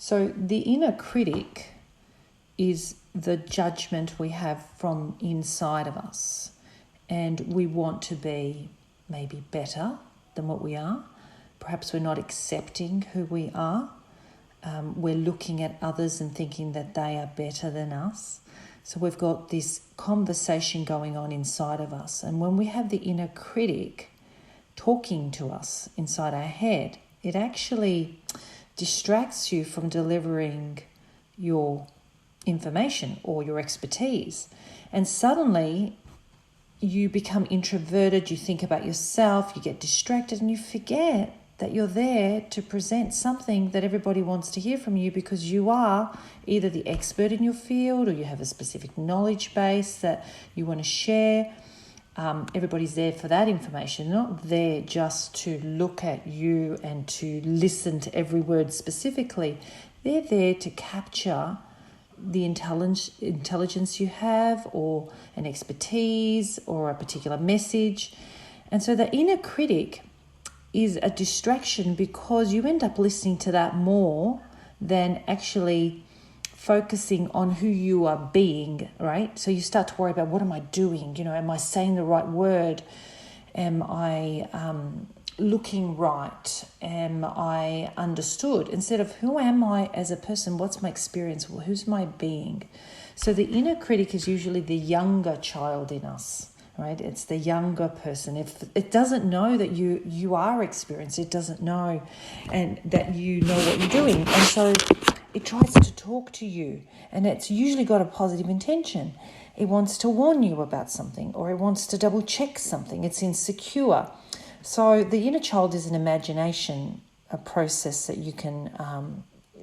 So the inner critic is the judgment we have from inside of us. And we want to be maybe better than what we are. Perhaps we're not accepting who we are. We're looking at others and thinking that they are better than us. So we've got this conversation going on inside of us. And when we have the inner critic talking to us inside our head, it actually distracts you from delivering your information or your expertise. And suddenly you become introverted, you think about yourself, you get distracted, and you forget that you're there to present something that everybody wants to hear from you, because you are either the expert in your field or you have a specific knowledge base that you want to share. Everybody's there for that information, not there just to look at you and to listen to every word specifically. They're there to capture the intelligence you have, or an expertise, or a particular message. And so the inner critic is a distraction, because you end up listening to that more than actually focusing on who you are being, right? So you start to worry about, what am I doing? Am I saying the right word? Am I looking right? Am I understood? Instead of, who am I as a person? What's my experience? Who's my being? So the inner critic is usually the younger child in us, right? It's the younger person. If it doesn't know that you are experienced, it doesn't know and that you know what you're doing. And so it tries to talk to you, and it's usually got a positive intention. It wants to warn you about something, or it wants to double check something. It's insecure. So the inner child is an imagination, a process that you can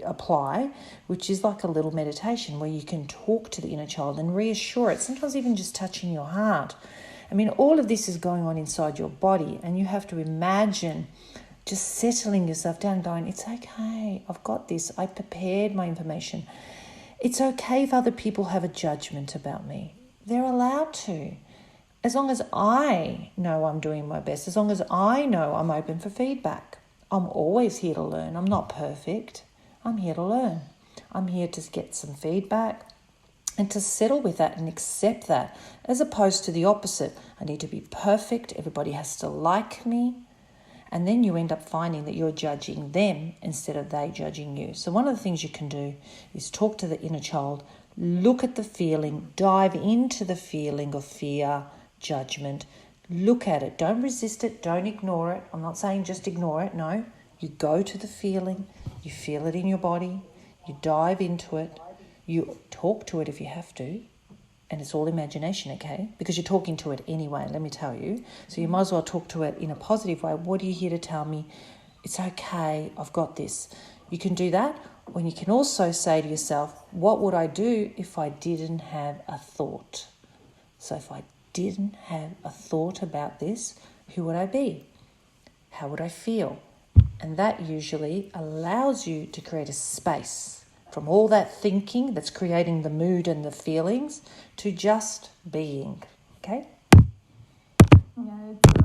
apply, which is like a little meditation where you can talk to the inner child and reassure it, sometimes even just touching your heart. I mean, all of this is going on inside your body, and you have to imagine just settling yourself down, going, it's okay, I've got this, I prepared my information. It's okay if other people have a judgment about me. They're allowed to. As long as I know I'm doing my best, as long as I know I'm open for feedback. I'm always here to learn. I'm not perfect. I'm here to learn. I'm here to get some feedback and to settle with that and accept that, as opposed to the opposite. I need to be perfect. Everybody has to like me. And then you end up finding that you're judging them instead of they judging you. So one of the things you can do is talk to the inner child, look at the feeling, dive into the feeling of fear, judgment, look at it. Don't resist it. Don't ignore it. I'm not saying just ignore it. No, you go to the feeling. You feel it in your body. You dive into it. You talk to it if you have to. And it's all imagination, okay? Because you're talking to it anyway, let me tell you. So you might as well talk to it in a positive way. What are you here to tell me? It's okay, I've got this. You can do that, when you can also say to yourself, what would I do if I didn't have a thought? So if I didn't have a thought about this, who would I be? How would I feel? And that usually allows you to create a space from all that thinking that's creating the mood and the feelings to just being, okay? Yeah, it's